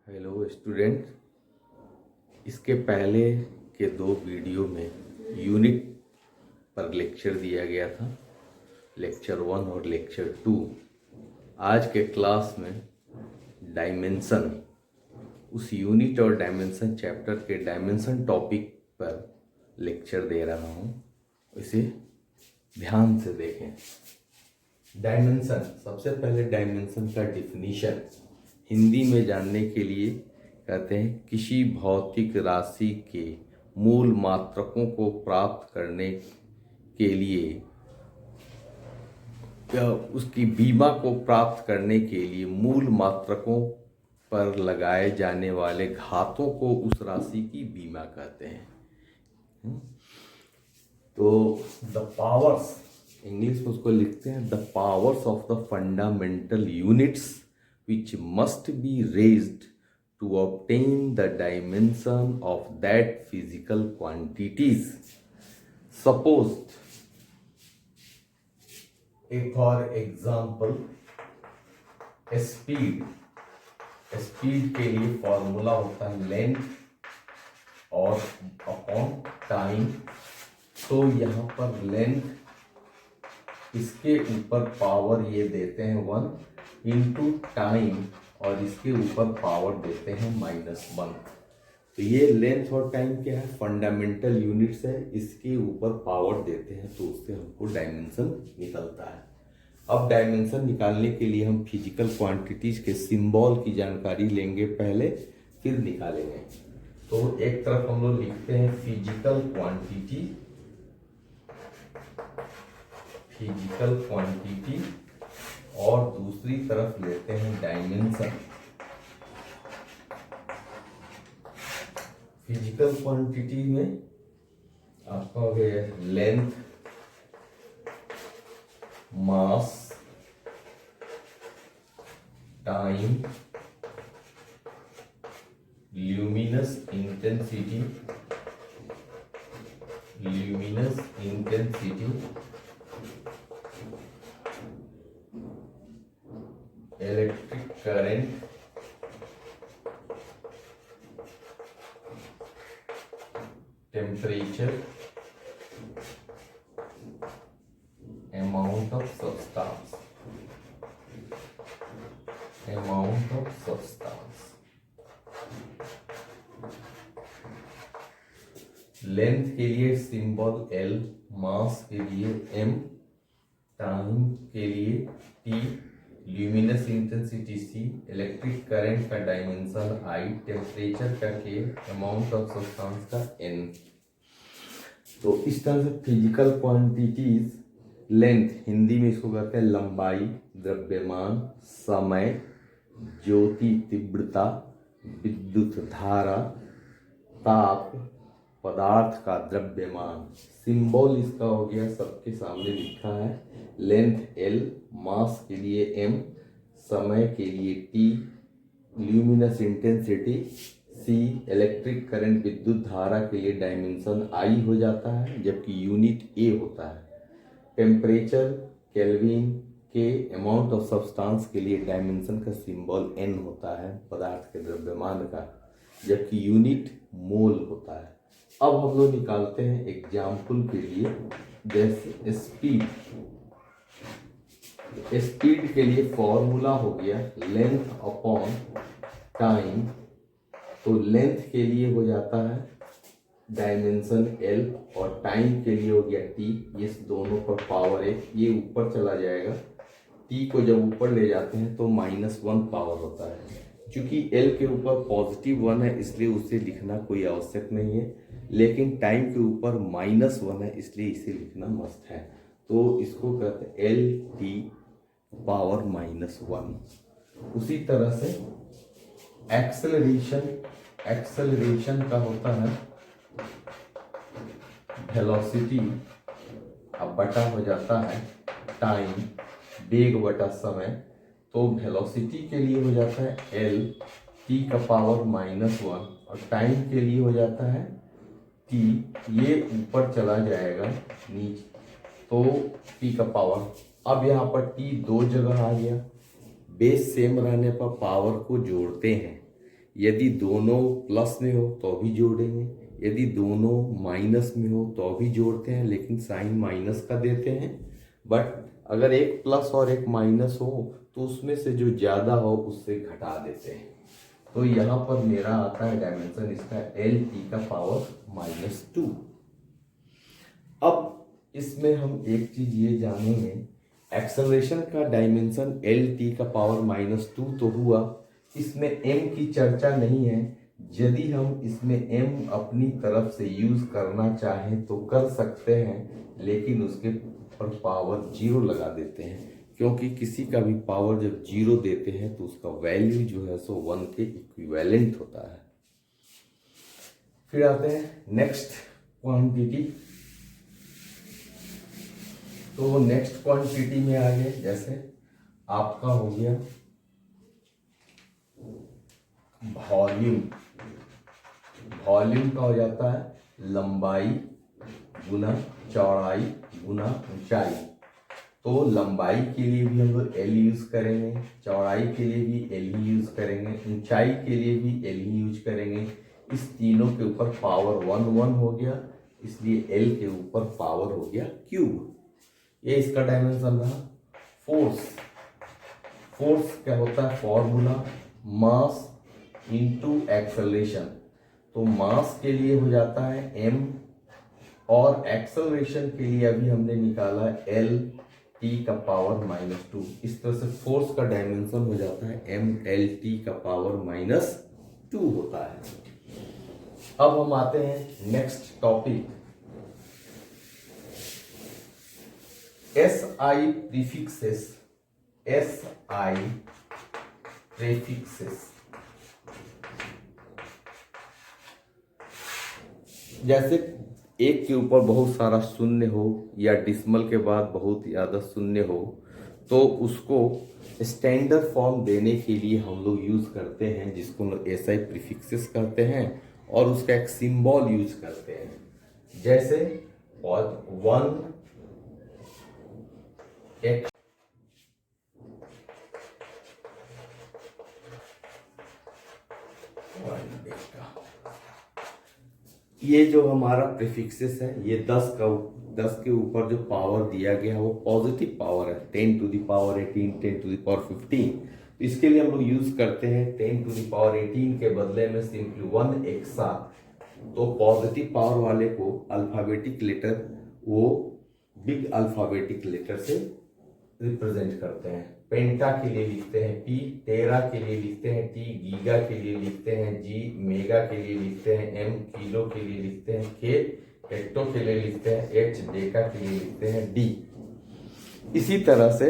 Hello student, इसके पहले के दो वीडियो में यूनिट पर लेक्चर दिया गया था, लेक्चर 1 और लेक्चर 2। आज के क्लास में डायमेंशन, उस यूनिट और डायमेंशन चैप्टर के डायमेंशन टॉपिक पर लेक्चर दे रहा हूँ। इसे ध्यान से देखें। डायमेंशन, सबसे पहले डायमेंशन का डिफिनीशन हिंदी में जानने के लिए कहते हैं किसी भौतिक राशि के मूल मात्रकों को प्राप्त करने के लिए या उसकी बीमा को प्राप्त करने के लिए मूल मात्रकों पर लगाए जाने वाले घातों को उस राशि की बीमा कहते हैं। तो द पावर्स, इंग्लिश में उसको लिखते हैं the powers of the fundamental units which must be raised to obtain the dimension of that physical quantities. Suppose, for example, speed के लिए फॉर्मूला होता है लेंथ और अपॉन टाइम। तो यहाँ पर लेंथ, इसके ऊपर पावर ये देते हैं 1 इंटू टाइम और इसके ऊपर पावर देते हैं -1। तो ये लेंथ और टाइम क्या है, फंडामेंटल यूनिट्स है, इसके ऊपर पावर देते हैं तो उससे हमको डायमेंशन निकलता है। अब डायमेंशन निकालने के लिए हम फिजिकल क्वांटिटीज के सिंबल की जानकारी लेंगे पहले, फिर निकालेंगे। तो एक तरफ हम लोग लिखते हैं फिजिकल क्वांटिटी और दूसरी तरफ लेते हैं डायमेंशन। फिजिकल क्वांटिटी में आपका हो गया length, mass, time, luminous intensity, electric current, temperature, amount of substance। Length के लिए सिंबल L, मास के लिए M, टाइम के लिए T, luminous intensity C, electric current का डायमेंशन I, टेम्परेचर का K, अमाउंट ऑफ सब्सटेंस का N। तो इस तरह से फिजिकल क्वांटिटीज, लेंथ हिंदी में इसको कहते हैं लंबाई, द्रव्यमान, समय, ज्योति तीव्रता, विद्युत धारा, ताप, पदार्थ का द्रव्यमान। सिंबल इसका हो गया, सबके सामने लिखा है, लेंथ L, मास के लिए M, समय के लिए T, luminous intensity C, electric current विद्युत धारा के लिए डायमेंशन I हो जाता है, जबकि यूनिट A होता है। टेम्परेचर केल्विन के, अमाउंट ऑफ सब्सटेंस के लिए डायमेंशन का सिंबल N होता है, पदार्थ के द्रव्यमान का, जबकि यूनिट मोल होता है। अब हम लोग निकालते हैं एग्जाम्पल के लिए, जैसे स्पीड के लिए फॉर्मूला हो गया लेंथ अपॉन टाइम। तो लेंथ के लिए हो जाता है डायमेंशन L और टाइम के लिए हो गया T। ये दोनों पर पावर है, ये ऊपर चला जाएगा। T को जब ऊपर ले जाते हैं तो -1 पावर होता है। क्योंकि L के ऊपर +1 है इसलिए उसे लिखना कोई आवश्यक नहीं है, लेकिन टाइम के ऊपर -1 है इसलिए इसे लिखना मस्ट है। तो इसको कहते हैं LT पावर -1। उसी तरह से एक्सेलरेशन का होता है वेलोसिटी, अब बटा हो जाता है टाइम, वेग बटा समय। तो वेलोसिटी के लिए हो जाता है L, T का पावर -1 और टाइम के लिए हो जाता है T, ये ऊपर चला जाएगा नीचे, तो T का पावर। अब यहाँ पर T 2 जगह आ गया, बेस सेम रहने पर पावर को जोड़ते हैं, यदि दोनों प्लस में हो तो भी जोड़ेंगे, यदि दोनों माइनस में हो तो भी जोड़ते हैं, लेकिन साइन माइनस का देते हैं। बट अगर एक प्लस और एक माइनस हो तो उसमें से जो ज़्यादा हो उससे घटा देते हैं। तो यहाँ पर मेरा आता है डायमेंशन इसका LT का पावर -2। अब इसमें हम एक चीज ये जानेंगे, एक्सेलरेशन का डायमेंशन LT का पावर -2 तो हुआ, इसमें m की चर्चा नहीं है। यदि हम इसमें m अपनी तरफ से यूज करना चाहें तो कर सकते हैं, लेकिन उसके ऊपर पावर 0 लगा देते हैं, क्योंकि किसी का भी पावर जब 0 देते हैं तो उसका वैल्यू जो है सो 1 के इक्विवेलेंट होता है। फिर आते हैं नेक्स्ट क्वांटिटी। तो नेक्स्ट क्वांटिटी में आ गए, जैसे आपका हो गया वॉल्यूम। वॉल्यूम का हो जाता है लंबाई गुना चौड़ाई गुना ऊंचाई। तो लंबाई के लिए भी हम लोग L यूज करेंगे, चौड़ाई के लिए भी L ही यूज करेंगे, ऊंचाई के लिए भी L ही यूज करेंगे। इस तीनों के ऊपर पावर 1 हो गया, इसलिए L के ऊपर पावर हो गया क्यूब। ये इसका डायमेंशन रहा। फोर्स, फोर्स क्या होता है, फॉर्मूला मास इनटू एक्सेलरेशन। तो मास के लिए हो जाता है m, और एक्सेलरेशन के लिए अभी हमने निकाला LT का पावर -2। इस तरह से फोर्स का डायमेंशन हो जाता है MLT का पावर -2 होता है। अब हम आते हैं next topic, SI prefixes. SI prefixes, जैसे एक के ऊपर बहुत सारा शून्य हो या डिसिमल के बाद बहुत ज़्यादा शून्य हो, तो उसको स्टैंडर्ड फॉर्म देने के लिए हम लोग यूज करते हैं, जिसको हम लोग SI प्रीफिक्सेस करते हैं, और उसका एक सिंबल यूज करते हैं। जैसे 1 एक ये जो हमारा प्रीफिक्सेस है, ये 10 के ऊपर जो पावर दिया गया है वो पॉजिटिव पावर है, 10 to the power 18, 10 to the power 15। इसके लिए हम लोग यूज करते हैं 10 टू द पावर 18 के बदले में सिंपली 1 एक साथ। तो पॉजिटिव पावर वाले को अल्फाबेटिक लेटर वो बिग अल्फाबेटिक लेटर से रिप्रेजेंट करते हैं। पेंटा के लिए लिखते हैं P, टेरा के लिए लिखते हैं T, गीगा के लिए लिखते हैं G, मेगा के लिए लिखते हैं M, किलो के लिए लिखते हैं K, हेक्टो के लिए लिखते हैं H, डेका के लिए लिखते हैं D। इसी तरह से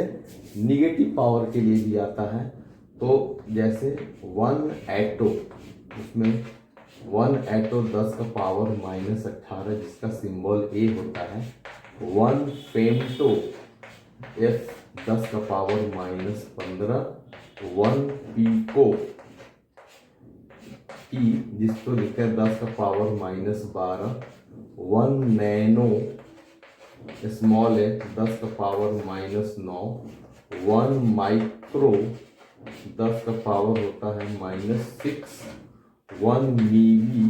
निगेटिव पावर के लिए भी आता है। तो जैसे 1 एटो, उसमें 1 एटो 10 का पावर -18 जिसका सिंबल A होता है। 1 फेमटो F 10 का पावर -15, 1 पीको P जिसको लिखते हैं 10 का पावर -12, 1 नैनो स्मॉल है 10 का पावर -9, 1 माइक्रो 10 का पावर होता है -6, 1 मिली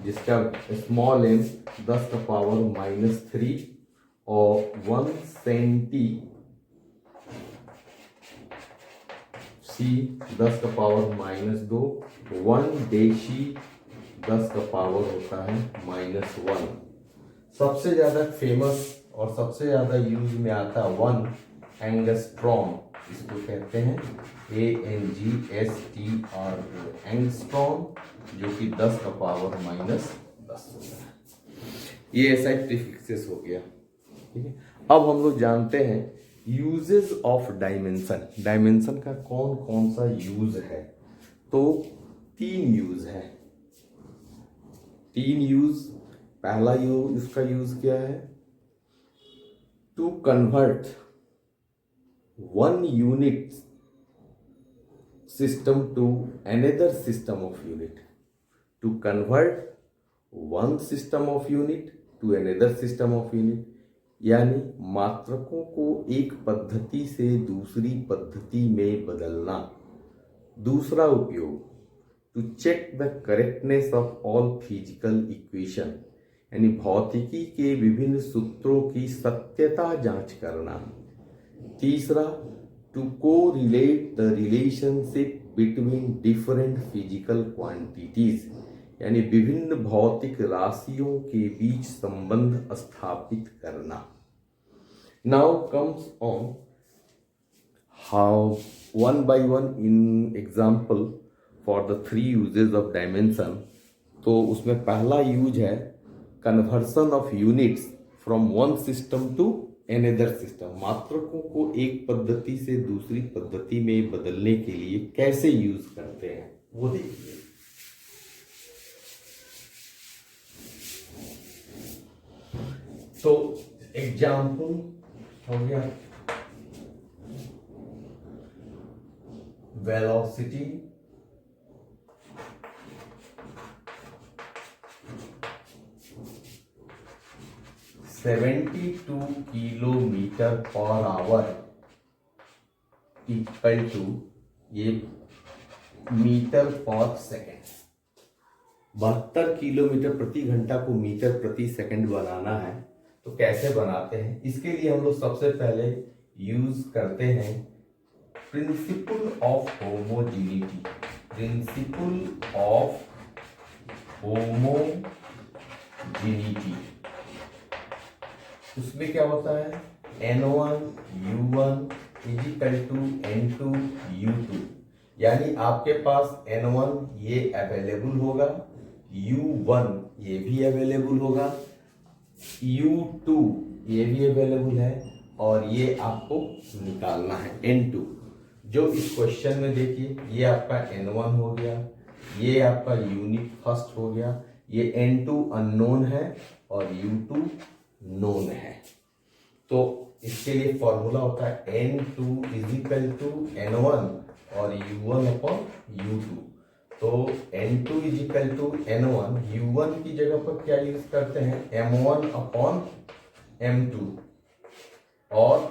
जिसका स्मॉल m 10 का पावर -3, और 1 सेंटी C 10 का पावर -2, 1 डेशी 10 का पावर होता है -1। सबसे ज्यादा फेमस और सबसे ज्यादा यूज में आता है 1 एंगस्ट्रॉम, इसको कहते हैं ANGSTRO, एंगस्ट्रॉम, जो कि 10 का पावर -10 होता है। ये SI प्रीफिक्सेस हो गया, ठीक है। अब हम लोग जानते हैं यूजेस ऑफ डायमेंशन। डायमेंशन का कौन कौन सा यूज है, तो 3 यूज है। 3 यूज। पहला यूज, इसका यूज क्या है, to convert 1 unit system to another system of unit. To convert 1 system of unit to another system of unit, यानी मात्रकों को एक पद्धति से दूसरी पद्धति में बदलना। दूसरा उपयोग, to check the correctness of all physical equation, यानी भौतिकी के विभिन्न सूत्रों की सत्यता जांच करना। तीसरा, to correlate the relationship between different physical quantities, यानी विभिन्न भौतिक राशियों के बीच संबंध स्थापित करना। Now comes on how one by one in example for the 3 uses of dimension. तो उसमें पहला यूज है conversion of units from one system to another system. मात्रकों को एक पद्धति से दूसरी पद्धति में बदलने के लिए कैसे यूज करते हैं वो देखिए। तो एग्जाम्पल हो गया velocity, (72 kilometre per hour equal to ये मीटर पर सेकेंड। 72 किलोमीटर प्रति घंटा को मीटर प्रति सेकंड बनाना है तो कैसे बनाते हैं? इसके लिए हम लोग सबसे पहले यूज करते हैं principle of homogeneity. Principle of homogeneity, उसमें क्या होता है N1 U1 is equal to N2 U2, यानी आपके पास N1 ये अवेलेबल होगा, U1 ये भी अवेलेबल होगा, U2 ये भी अवेलेबल है और ये आपको निकालना है N2। जो इस क्वेश्चन में देखिए ये आपका N1 हो गया, ये आपका यूनिट फर्स्ट हो गया, ये N2 अननोन है और U2 नोन है। तो इसके लिए फॉर्मूला होता है N2 इजिकल टू N1 और U1 अपॉन U2। तो N2 is equal to N1, U1 की जगह पर क्या यूज करते हैं M1 अपॉन M2 और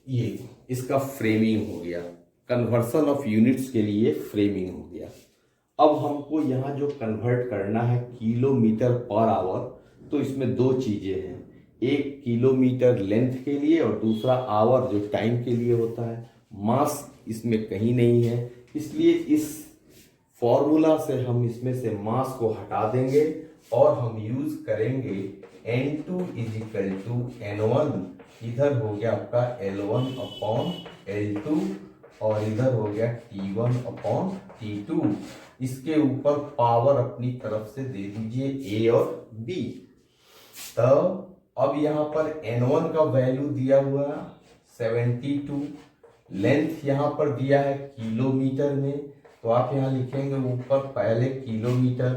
ये इसका फ्रेमिंग हो गया। कन्वर्सन ऑफ यूनिट्स के लिए फ्रेमिंग हो गया। अब हमको यहाँ जो कन्वर्ट करना है किलोमीटर पर आवर, तो इसमें 2 चीजें हैं, एक किलोमीटर लेंथ के लिए और दूसरा आवर जो टाइम के लिए होता है। मास इसमें कहीं नहीं है, इसलिए इस फॉर्मूला से हम इसमें से मास को हटा देंगे और हम यूज करेंगे N2 इजिकल टू N1। इधर हो गया आपका L1 अपॉन L2 और इधर हो गया T1 अपॉन T2। इसके ऊपर पावर अपनी तरफ से दे दीजिए A और B। तब अब यहाँ पर N1 का वैल्यू दिया हुआ 72, लेंथ यहाँ पर दिया है किलोमीटर में, तो आप यहाँ लिखेंगे ऊपर पहले किलोमीटर,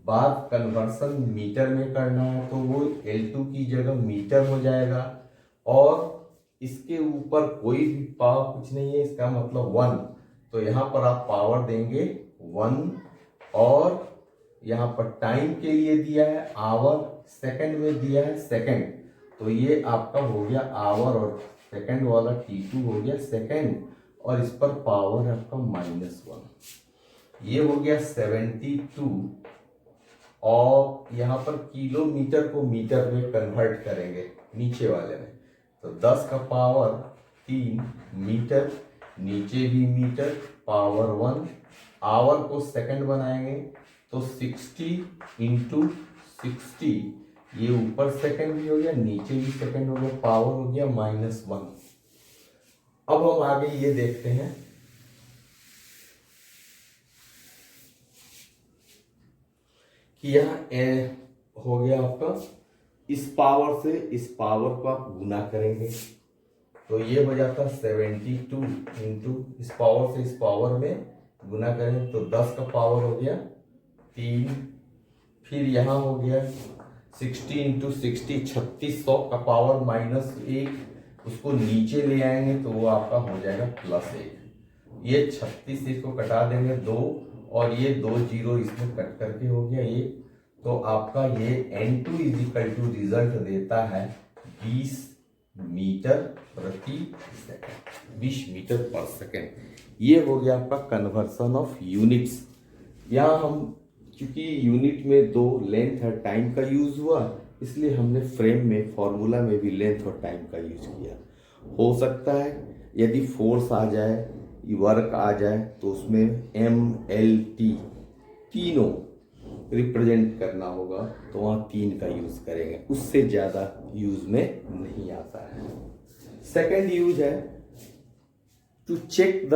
बाद कन्वर्सन मीटर में करना है तो वो L2 की जगह मीटर हो जाएगा और इसके ऊपर कोई भी पावर कुछ नहीं है, इसका मतलब 1, तो यहाँ पर आप पावर देंगे 1 और यहाँ पर टाइम के लिए दिया है आवर, सेकंड में दिया है सेकंड, तो ये आपका हो गया आवर और सेकंड वाला T2 हो गया सेकंड और इस पर पावर है आपका -1। ये हो गया 72 और यहाँ पर किलोमीटर को मीटर में कन्वर्ट करेंगे नीचे वाले में, तो 10 का पावर 3 मीटर, नीचे भी मीटर, पावर 1। आवर को सेकंड बनाएंगे तो 60 इंटू 60, ये ऊपर सेकंड भी हो गया नीचे भी सेकंड हो गया, पावर हो गया -1। अब हम आगे ये देखते हैं कि यहाँ हो गया आपका, इस पावर से इस पावर को आप गुना करेंगे तो ये हो जाता 72 इंटू इस पावर से इस पावर में गुना करें तो 10 का पावर हो गया 3, फिर यहाँ हो गया 60 इंटू 60 3600 का पावर -1, उसको नीचे ले आएंगे तो वो आपका हो जाएगा +1। ये 36 इसको कटा देंगे 2 और ये 2 जीरो इसमें कट करके हो गया ये, तो आपका ये N2 इजिकल टू रिजल्ट देता है 20 मीटर प्रति सेकंड, 20 मीटर पर सेकंड। ये हो गया आपका कन्वर्सन ऑफ यूनिट्स। यहाँ हम क्योंकि यूनिट में दो लेंथ और टाइम का यूज हुआ, इसलिए हमने फ्रेम में फॉर्मूला में भी लेंथ और टाइम का यूज किया। हो सकता है यदि फोर्स आ जाए, वर्क आ जाए, तो उसमें MLT तीनों रिप्रेजेंट करना होगा, तो वहाँ 3 का यूज करेंगे, उससे ज़्यादा यूज में नहीं आता है। सेकेंड यूज है to check the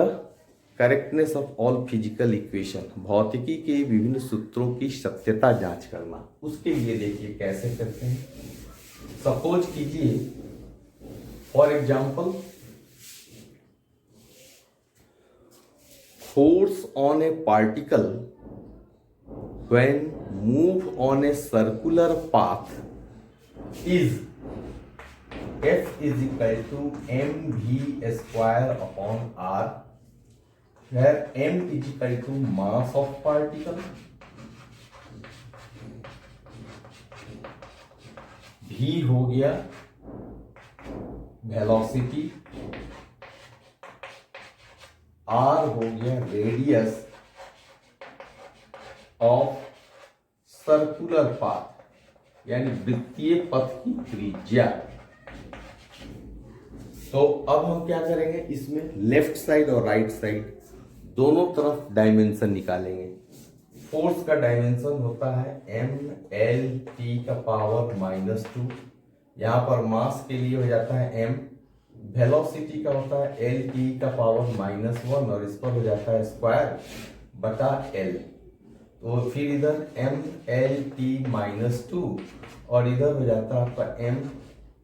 correctness of all physical equation, भौतिकी के विभिन्न सूत्रों की सत्यता जांच करना। उसके लिए देखिए कैसे करते हैं। सपोज कीजिए for example force on A particle when move on a circular path is F is equal to mv square upon r, where m is equal to mass of particle, v हो गया velocity, r हो गया radius of circular path यानी वृत्तीय पथ की त्रिज्या। तो अब हम क्या करेंगे, इसमें लेफ्ट साइड और राइट साइड दोनों तरफ डायमेंशन निकालेंगे। फोर्स का डायमेंशन होता है MLT का पावर -2, यहां पर मास के लिए हो जाता है m, वेलोसिटी का होता है LT का पावर -1 और इस पर हो जाता है स्क्वायर बटा L। तो फिर इधर MLT -2 और इधर हो जाता है आपका m,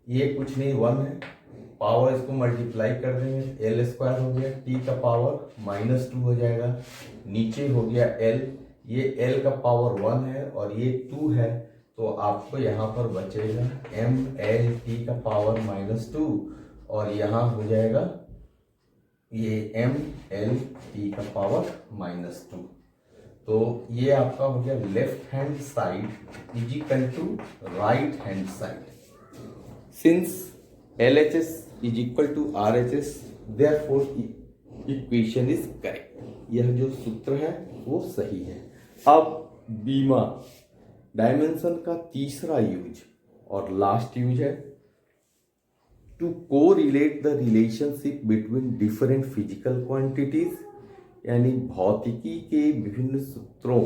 ये कुछ नहीं 1 है, पावर इसको मल्टीप्लाई कर देंगे, L स्क्वायर हो गया, T का पावर -2 हो जाएगा, नीचे हो गया L, ये L का पावर 1 है और ये 2 है, तो आपको यहाँ पर बचेगा MLT का पावर -2 और यहाँ हो जाएगा ये MLT का पावर -2। तो ये आपका हो गया left hand side is equal to right hand side. Since LHS is equal to RHS, therefore equation is correct. यह जो सूत्र है वो सही है। अब बीमा डायमेंशन का तीसरा यूज और लास्ट यूज है to correlate the relationship between different physical quantities, यानी भौतिकी के विभिन्न सूत्रों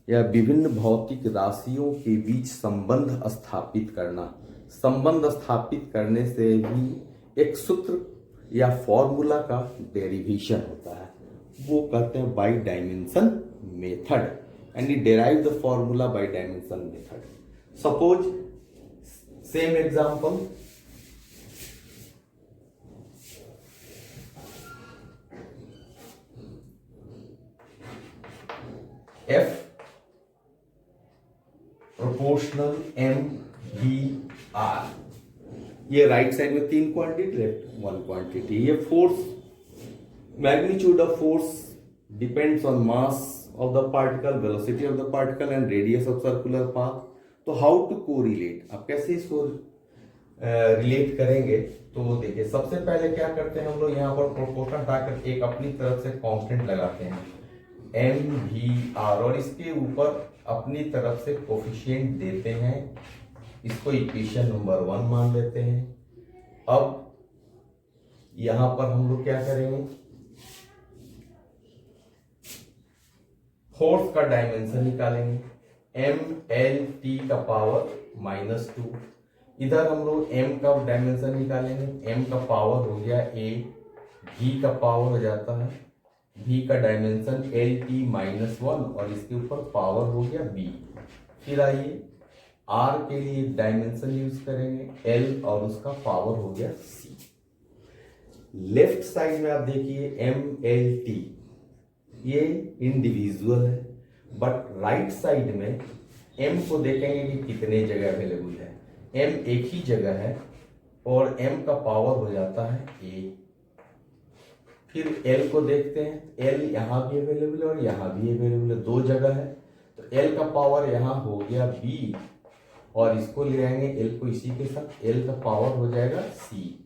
या विभिन्न भौतिक राशियों के बीच संबंध स्थापित करना। संबंध स्थापित करने से भी एक सूत्र या फॉर्मूला का डेरिवेशन होता है, वो कहते हैं बाय डायमेंशन मेथड, यानी derive the formula bye dimension method. Suppose same example, F proportional MVR, ये राइट साइड में 3 क्वांटिटी, लेफ्ट 1 क्वांटिटी। ये force, magnitude of force depends on mass of the particle, velocity of the particle and radius of circular path. तो how to correlate, आप कैसे इसको relate करेंगे? तो देखिए सबसे पहले क्या करते हैं हम लोग, यहाँ पर प्रोपोर्शन हटाकर एक अपनी तरफ से कांस्टेंट लगाते हैं MVR और इसके ऊपर अपनी तरफ से कोफिशिएंट देते हैं, इसको इक्वेशन नंबर 1 मान लेते हैं। अब यहां पर हम लोग क्या करेंगे, फोर्स का डायमेंशन निकालेंगे, MLT का पावर -2, इधर हम लोग m का डायमेंशन निकालेंगे, m का पावर हो गया a, v का पावर हो जाता है, v का डायमेंशन LT -1 और इसके ऊपर पावर हो गया b। फिर आइए r के लिए डायमेंशन यूज करेंगे l और उसका पावर हो गया c। लेफ्ट साइड में आप देखिए MLT, ये इंडिविजुअल है, बट राइट साइड में m को देखेंगे कि कितने जगह अवेलेबल है। m एक ही जगह है और m का पावर हो जाता है a। फिर L को देखते हैं, L यहाँ भी अवेलेबल है और यहाँ भी अवेलेबल है, 2 जगह है, तो L का पावर यहाँ हो गया B और इसको ले आएंगे एल को इसी के साथ, एल का पावर हो जाएगा सी।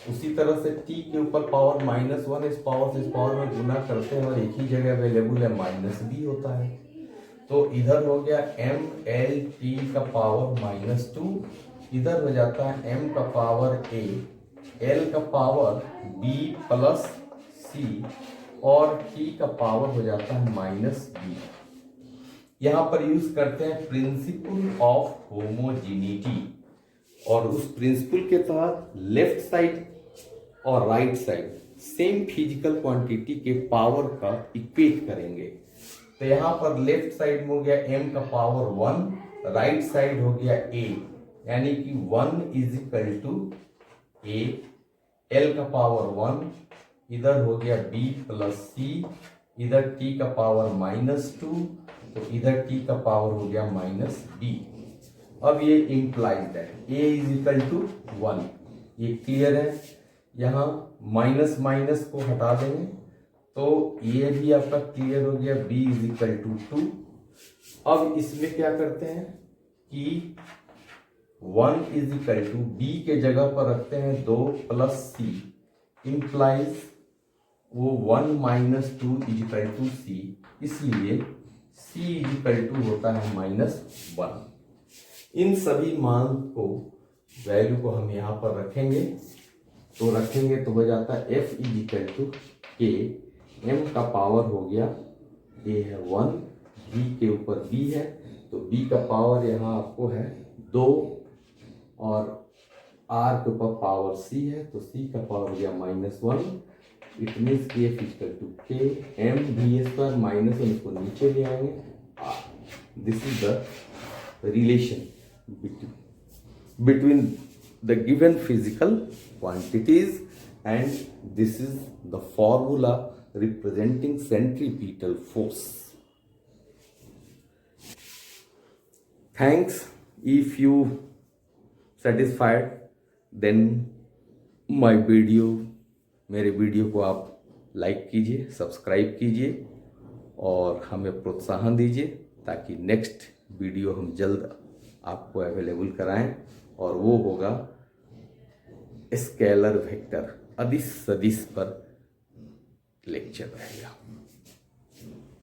उसी तरह से टी के ऊपर पावर -1, इस पावर से इस पावर में गुना करते हैं और एक ही जगह अवेलेबल है -b होता है। तो इधर हो गया m l t का पावर -2, इधर हो जाता है m का पावर a, l का पावर b प्लस c और t का पावर हो जाता है -b। यहां पर यूज करते हैं प्रिंसिपल ऑफ होमोजेनिटी और उस प्रिंसिपल के तहत लेफ्ट साइड और right side same physical quantity के पावर का इक्वेट करेंगे। तो यहां पर लेफ्ट साइड में हो गया m का पावर 1, राइट साइड हो गया a, यानी कि 1 is equal to a, l का पावर 1, इधर हो गया b प्लस c, इधर t का पावर -2, तो इधर t का पावर हो गया -b। अब ये इम्प्लाइड है a इज इक्वल टू 1, ये क्लियर है। यहाँ माइनस माइनस को हटा देंगे तो ये भी आपका क्लियर हो गया, b इज इक्वल टू 2। अब इसमें क्या करते हैं कि 1 इज इक्वल टू b के जगह पर रखते हैं 2 प्लस c, इम्प्लाइज वो 1 minus 2 is equal to c, इसलिए c इज इक्वल टू होता है -1। इन सभी मान को वैल्यू को हम यहाँ पर रखेंगे, तो रखेंगे तो हो जाता है f is equal to k, m का पावर हो गया a है 1, b के ऊपर b है तो b का पावर यहाँ आपको है 2 और r के ऊपर पावर c है तो c का पावर हो गया -1। इट मीन्स कि f equal to k m b square -1, इसको नीचे ले आएंगे r। This is the relation between the given physical quantities and this is the formula representing centripetal force. Thanks. If you satisfied then मेरे video को आप like कीजिए, subscribe कीजिए और हमें प्रोत्साहन दीजिए ताकि नेक्स्ट वीडियो हम जल्द आपको अवेलेबल कराएं और वो होगा स्केलर वेक्टर अदिश सदिश पर लेक्चर रहेगा।